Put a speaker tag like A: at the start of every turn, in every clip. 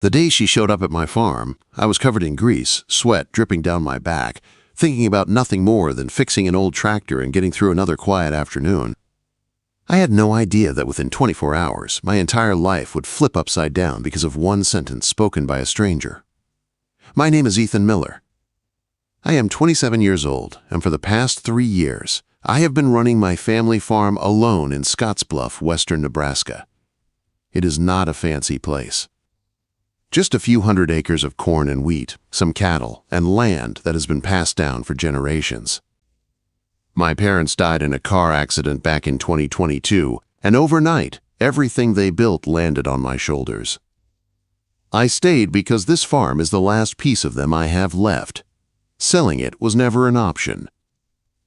A: The day she showed up at my farm, I was covered in grease, sweat dripping down my back, thinking about nothing more than fixing an old tractor and getting through another quiet afternoon. I had no idea that within 24 hours, my entire life would flip upside down because of one sentence spoken by a stranger. My name is Ethan Miller. I am 27 years old, and for the past 3 years, I have been running my family farm alone in Scottsbluff, western Nebraska. It is not a fancy place. Just a few hundred acres of corn and wheat, some cattle, and land that has been passed down for generations. My parents died in a car accident back in 2022, and overnight, everything they built landed on my shoulders. I stayed because this farm is the last piece of them I have left. Selling it was never an option.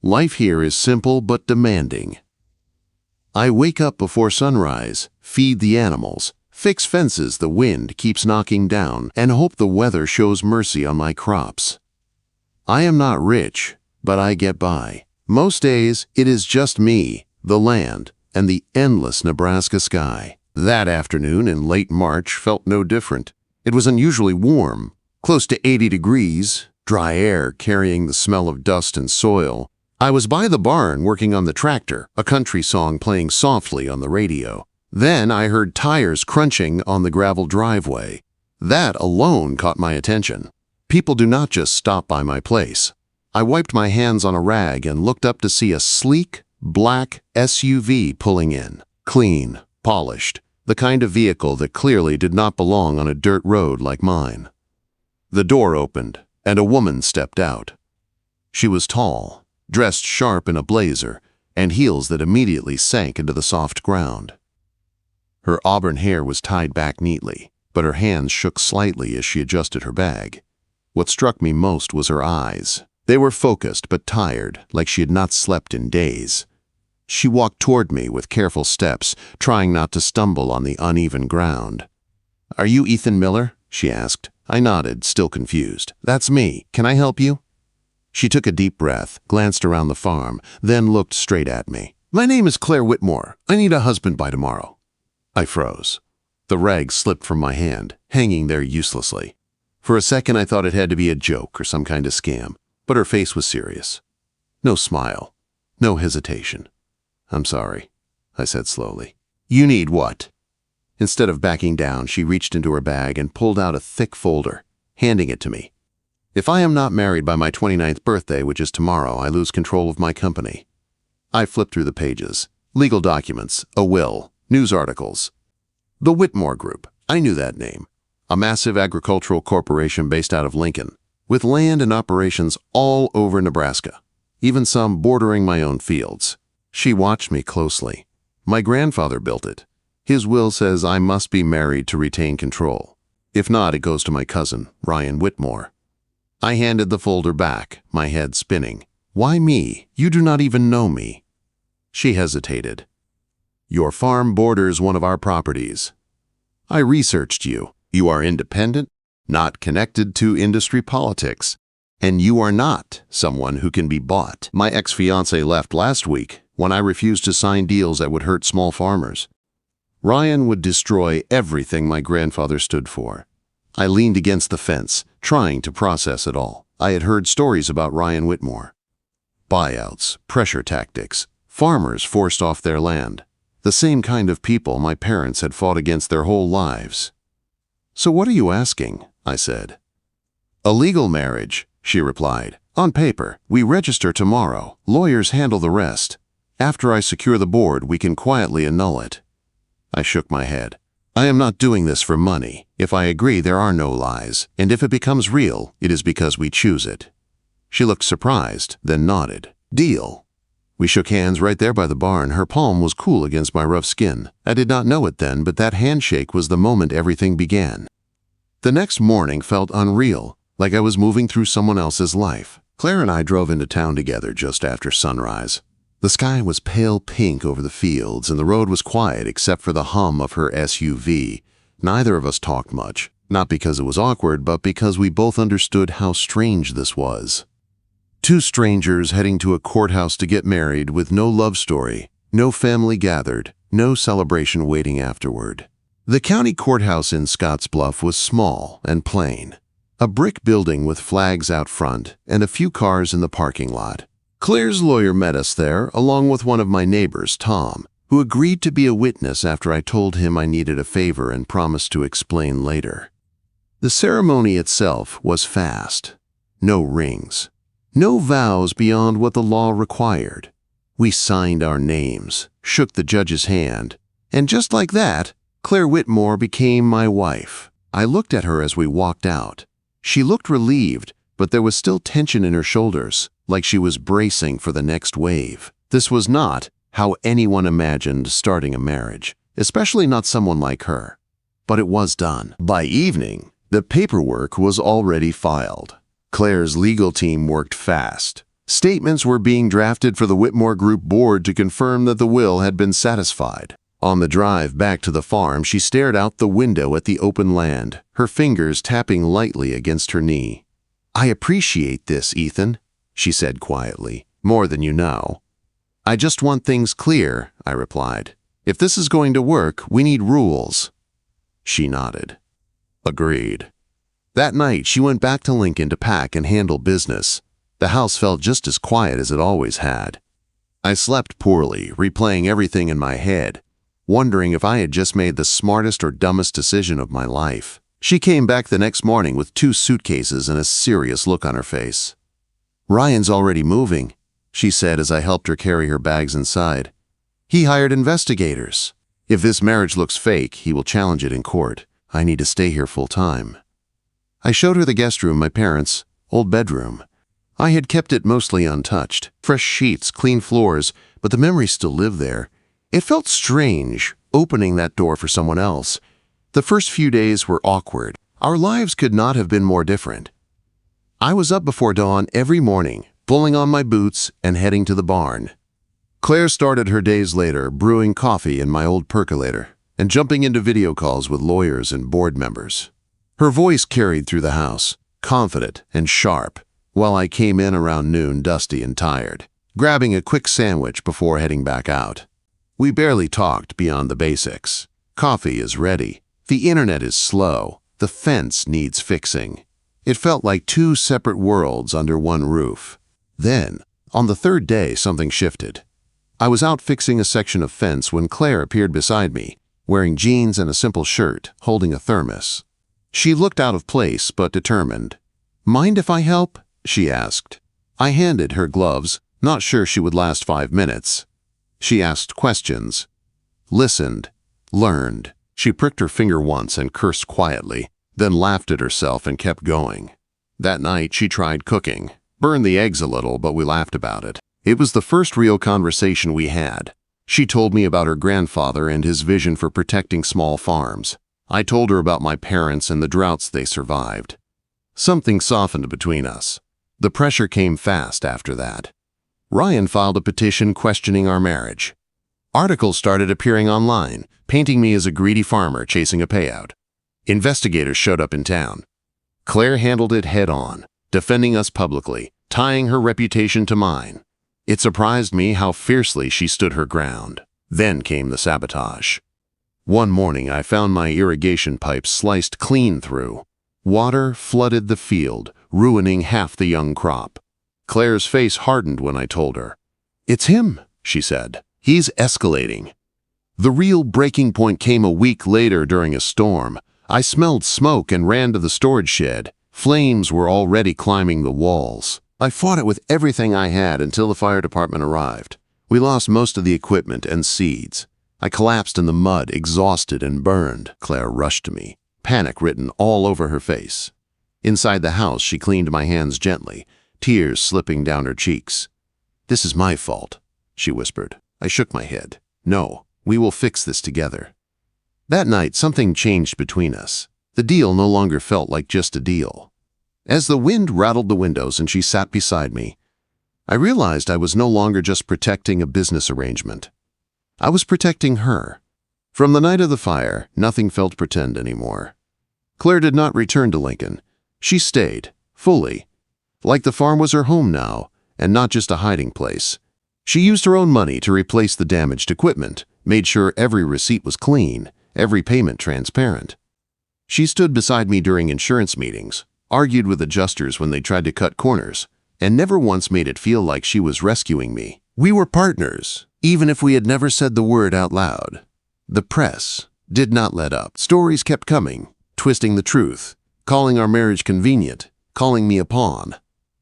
A: Life here is simple but demanding. I wake up before sunrise, feed the animals, fix fences the wind keeps knocking down, and hope the weather shows mercy on my crops. I am not rich, but I get by. Most days, it is just me, the land, and the endless Nebraska sky. That afternoon in late March felt no different. It was unusually warm, close to 80 degrees, dry air carrying the smell of dust and soil. I was by the barn working on the tractor, a country song playing softly on the radio. Then I heard tires crunching on the gravel driveway. That alone caught my attention. People do not just stop by my place. I wiped my hands on a rag and looked up to see a sleek, black SUV pulling in. Clean, polished, the kind of vehicle that clearly did not belong on a dirt road like mine. The door opened, and a woman stepped out. She was tall, dressed sharp in a blazer, and heels that immediately sank into the soft ground. Her auburn hair was tied back neatly, but her hands shook slightly as she adjusted her bag. What struck me most was her eyes. They were focused but tired, like she had not slept in days. She walked toward me with careful steps, trying not to stumble on the uneven ground. "Are you Ethan Miller?" she asked. I nodded, still confused. "That's me. Can I help you?" She took a deep breath, glanced around the farm, then looked straight at me. "My name is Claire Whitmore. I need a husband by tomorrow." I froze. The rag slipped from my hand, hanging there uselessly. For a second I thought it had to be a joke or some kind of scam, but her face was serious. No smile, no hesitation. "I'm sorry," I said slowly. "You need what?" Instead of backing down, she reached into her bag and pulled out a thick folder, handing it to me. "If I am not married by my 29th birthday, which is tomorrow, I lose control of my company." I flipped through the pages. Legal documents, a will, news articles. The Whitmore Group, I knew that name. A massive agricultural corporation based out of Lincoln, with land and operations all over Nebraska, even some bordering my own fields. She watched me closely. My grandfather built it. His will says I must be married to retain control. If not, it goes to my cousin, Ryan Whitmore. I handed the folder back, my head spinning. "Why me? You do not even know me." She hesitated. "Your farm borders one of our properties. I researched you. You are independent, not connected to industry politics, and you are not someone who can be bought. My ex-fiancé left last week when I refused to sign deals that would hurt small farmers. Ryan would destroy everything my grandfather stood for." I leaned against the fence, trying to process it all. I had heard stories about Ryan Whitmore. Buyouts, pressure tactics, farmers forced off their land. The same kind of people my parents had fought against their whole lives. "So what are you asking?" I said. "A legal marriage," she replied. "On paper, we register tomorrow. Lawyers handle the rest. After I secure the board, we can quietly annul it." I shook my head. "I am not doing this for money. If I agree, there are no lies, and if it becomes real, it is because we choose it." She looked surprised, then nodded. "Deal." We shook hands right there by the barn. Her palm was cool against my rough skin. I did not know it then, but that handshake was the moment everything began. The next morning felt unreal, like I was moving through someone else's life. Claire and I drove into town together just after sunrise. The sky was pale pink over the fields, and the road was quiet except for the hum of her SUV. Neither of us talked much, not because it was awkward, but because we both understood how strange this was. Two strangers heading to a courthouse to get married with no love story, no family gathered, no celebration waiting afterward. The county courthouse in Scottsbluff was small and plain. A brick building with flags out front and a few cars in the parking lot. Claire's lawyer met us there, along with one of my neighbors, Tom, who agreed to be a witness after I told him I needed a favor and promised to explain later. The ceremony itself was fast. No rings. No vows beyond what the law required. We signed our names, shook the judge's hand, and just like that, Claire Whitmore became my wife. I looked at her as we walked out. She looked relieved, but there was still tension in her shoulders, like she was bracing for the next wave. This was not how anyone imagined starting a marriage, especially not someone like her. But it was done. By evening, the paperwork was already filed. Claire's legal team worked fast. Statements were being drafted for the Whitmore Group board to confirm that the will had been satisfied. On the drive back to the farm, she stared out the window at the open land, her fingers tapping lightly against her knee. "I appreciate this, Ethan," she said quietly, "more than you know." "I just want things clear," I replied. "If this is going to work, we need rules." She nodded. Agreed. That night, she went back to Lincoln to pack and handle business. The house felt just as quiet as it always had. I slept poorly, replaying everything in my head, wondering if I had just made the smartest or dumbest decision of my life. She came back the next morning with 2 suitcases and a serious look on her face. "Ryan's already moving," she said as I helped her carry her bags inside. "He hired investigators. If this marriage looks fake, he will challenge it in court. I need to stay here full time." I showed her the guest room, my parents' old bedroom. I had kept it mostly untouched. Fresh sheets, clean floors, but the memories still lived there. It felt strange, opening that door for someone else. The first few days were awkward. Our lives could not have been more different. I was up before dawn every morning, pulling on my boots and heading to the barn. Claire started her days later, brewing coffee in my old percolator and jumping into video calls with lawyers and board members. Her voice carried through the house, confident and sharp, while I came in around noon dusty and tired, grabbing a quick sandwich before heading back out. We barely talked beyond the basics. Coffee is ready. The internet is slow. The fence needs fixing. It felt like 2 separate worlds under one roof. Then, on the 3rd day, something shifted. I was out fixing a section of fence when Claire appeared beside me, wearing jeans and a simple shirt, holding a thermos. She looked out of place but determined. "Mind if I help?" she asked. I handed her gloves, not sure she would last 5 minutes. She asked questions, listened, learned. She pricked her finger once and cursed quietly, then laughed at herself and kept going. That night, she tried cooking, burned the eggs a little, but we laughed about it. It was the first real conversation we had. She told me about her grandfather and his vision for protecting small farms. I told her about my parents and the droughts they survived. Something softened between us. The pressure came fast after that. Ryan filed a petition questioning our marriage. Articles started appearing online, painting me as a greedy farmer chasing a payout. Investigators showed up in town. Claire handled it head-on, defending us publicly, tying her reputation to mine. It surprised me how fiercely she stood her ground. Then came the sabotage. One morning, I found my irrigation pipe sliced clean through. Water flooded the field, ruining half the young crop. Claire's face hardened when I told her. "It's him," she said. "He's escalating." The real breaking point came a week later during a storm. I smelled smoke and ran to the storage shed. Flames were already climbing the walls. I fought it with everything I had until the fire department arrived. We lost most of the equipment and seeds. I collapsed in the mud, exhausted and burned. Claire rushed to me, panic written all over her face. Inside the house, she cleaned my hands gently, tears slipping down her cheeks. "This is my fault," she whispered. I shook my head. "No, we will fix this together." That night, something changed between us. The deal no longer felt like just a deal. As the wind rattled the windows and she sat beside me, I realized I was no longer just protecting a business arrangement. I was protecting her. From the night of the fire, nothing felt pretend anymore. Claire did not return to Lincoln. She stayed, fully. Like the farm was her home now, and not just a hiding place. She used her own money to replace the damaged equipment, made sure every receipt was clean, every payment transparent. She stood beside me during insurance meetings, argued with adjusters when they tried to cut corners, and never once made it feel like she was rescuing me. We were partners, even if we had never said the word out loud. The press did not let up. Stories kept coming, twisting the truth, calling our marriage convenient, calling me a pawn.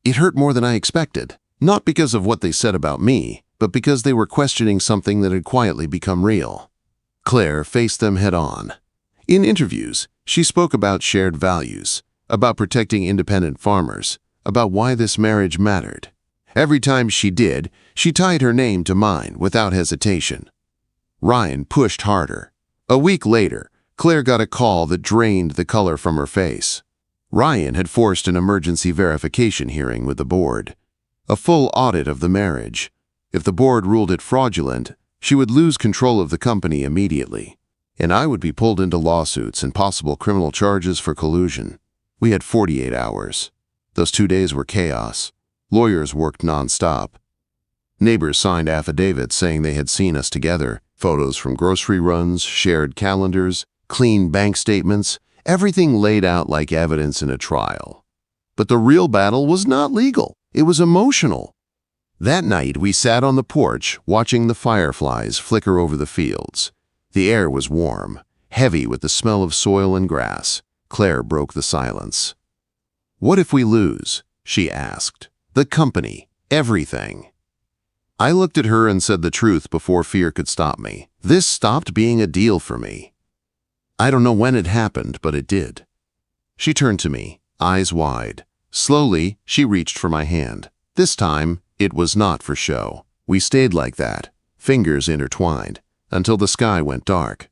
A: It hurt more than I expected, not because of what they said about me, but because they were questioning something that had quietly become real. Claire faced them head-on. In interviews, she spoke about shared values, about protecting independent farmers, about why this marriage mattered. Every time she did, she tied her name to mine without hesitation. Ryan pushed harder. A week later, Claire got a call that drained the color from her face. Ryan had forced an emergency verification hearing with the board, a full audit of the marriage. If the board ruled it fraudulent, she would lose control of the company immediately, and I would be pulled into lawsuits and possible criminal charges for collusion. We had 48 hours. Those 2 days were chaos. Lawyers worked nonstop. Neighbors signed affidavits saying they had seen us together, photos from grocery runs, shared calendars, clean bank statements, everything laid out like evidence in a trial. But the real battle was not legal. It was emotional. That night, we sat on the porch, watching the fireflies flicker over the fields. The air was warm, heavy with the smell of soil and grass. Claire broke the silence. "What if we lose?" she asked. "The company, everything." I looked at her and said the truth before fear could stop me. This stopped being a deal for me. I don't know when it happened, but it did. She turned to me, eyes wide. Slowly, she reached for my hand. This time, it was not for show. We stayed like that, fingers intertwined, until the sky went dark.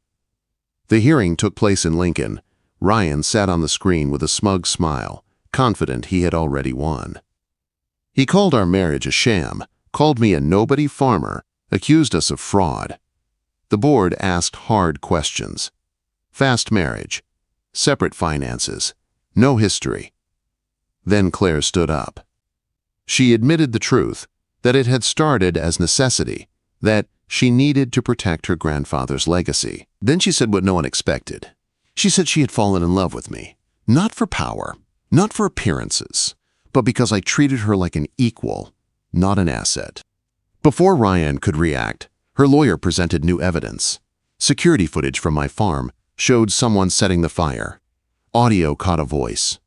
A: The hearing took place in Lincoln. Ryan sat on the screen with a smug smile, confident he had already won. He called our marriage a sham, called me a nobody farmer, accused us of fraud. The board asked hard questions. Fast marriage, separate finances, no history. Then Claire stood up. She admitted the truth, that it had started as necessity, that she needed to protect her grandfather's legacy. Then she said what no one expected. She said she had fallen in love with me, not for power, not for appearances, but because I treated her like an equal, not an asset. Before Ryan could react, her lawyer presented new evidence. Security footage from my farm showed someone setting the fire. Audio caught a voice.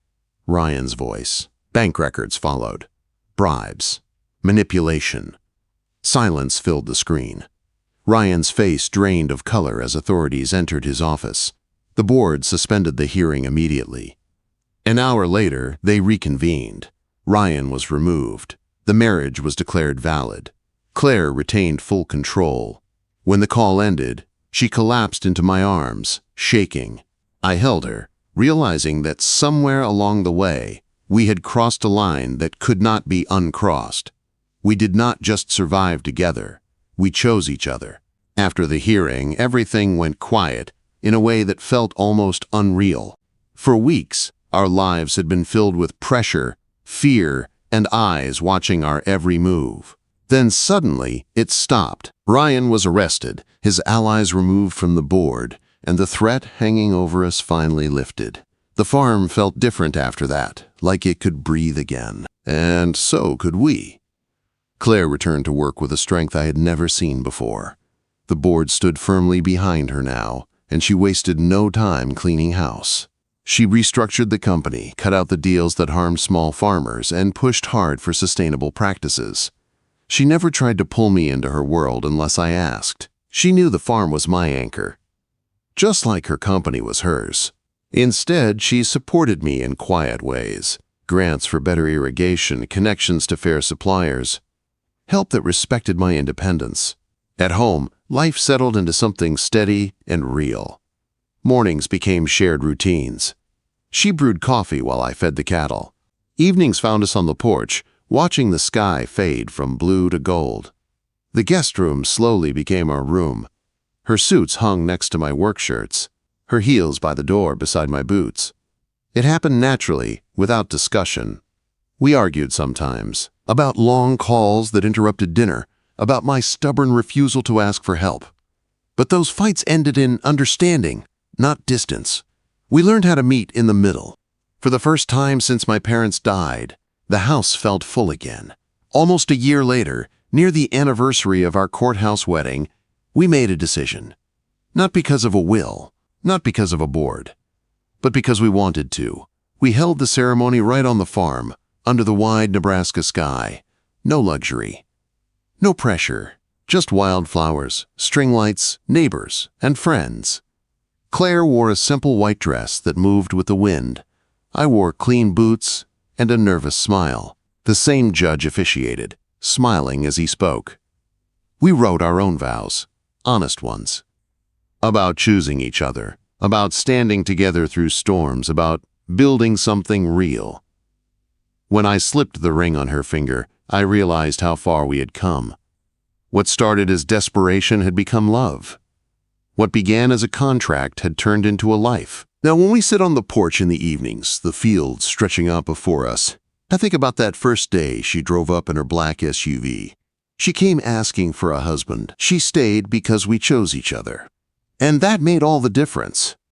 A: Ryan's voice. Bank records followed. Bribes. Manipulation. Silence filled the screen. Ryan's face drained of color as authorities entered his office. The board suspended the hearing immediately. An hour later, they reconvened. Ryan was removed. The marriage was declared valid. Claire retained full control. When the call ended, she collapsed into my arms, shaking. I held her, realizing that somewhere along the way, we had crossed a line that could not be uncrossed. We did not just survive together. We chose each other. After the hearing, everything went quiet in a way that felt almost unreal. For weeks, our lives had been filled with pressure, fear, and eyes watching our every move. Then suddenly, it stopped. Ryan was arrested, his allies removed from the board, and the threat hanging over us finally lifted. The farm felt different after that, like it could breathe again. And so could we. Claire returned to work with a strength I had never seen before. The board stood firmly behind her now, and she wasted no time cleaning house. She restructured the company, cut out the deals that harmed small farmers, and pushed hard for sustainable practices. She never tried to pull me into her world unless I asked. She knew the farm was my anchor, just like her company was hers. Instead, she supported me in quiet ways. Grants for better irrigation, connections to fair suppliers, help that respected my independence. At home, life settled into something steady and real. Mornings became shared routines. She brewed coffee while I fed the cattle. Evenings found us on the porch, watching the sky fade from blue to gold. The guest room slowly became our room. Her suits hung next to my work shirts, her heels by the door beside my boots. It happened naturally, without discussion. We argued sometimes, about long calls that interrupted dinner, about my stubborn refusal to ask for help. But those fights ended in understanding, not distance. We learned how to meet in the middle. For the first time since my parents died, the house felt full again. Almost a year later, near the anniversary of our courthouse wedding, we made a decision. Not because of a will, not because of a board, but because we wanted to. We held the ceremony right on the farm, under the wide Nebraska sky. No luxury, no pressure, just wildflowers, string lights, neighbors, and friends. Claire wore a simple white dress that moved with the wind. I wore clean boots and a nervous smile. The same judge officiated, smiling as he spoke. We wrote our own vows, honest ones. About choosing each other, about standing together through storms, about building something real. When I slipped the ring on her finger, I realized how far we had come. What started as desperation had become love. What began as a contract had turned into a life. Now, when we sit on the porch in the evenings, the fields stretching out before us, I think about that first day she drove up in her black SUV. She came asking for a husband. She stayed because we chose each other. And that made all the difference.